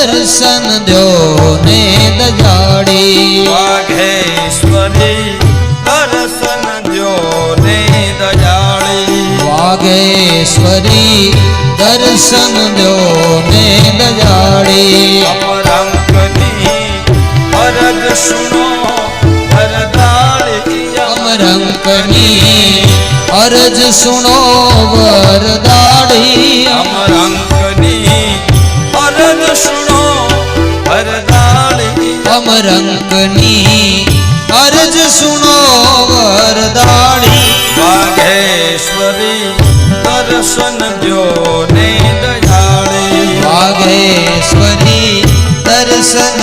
દર્શન દો ને દજાડી વાઘેશ્વરી દર્શન દો ને દજાડી વાઘેશ્વરી દર્શન દો ને દજાડી અમરંકની અરજ સુનો વરદાળી અમરંકની અરજ સુનો વરદાળી અમરંકની અરજ સુનો વરદાળી અમરંકની અરજ સુનો વરદાળી વાઘેશ્વરી દર્શન દ્યો ને દયાળી વાઘેશ્વરી દર્શન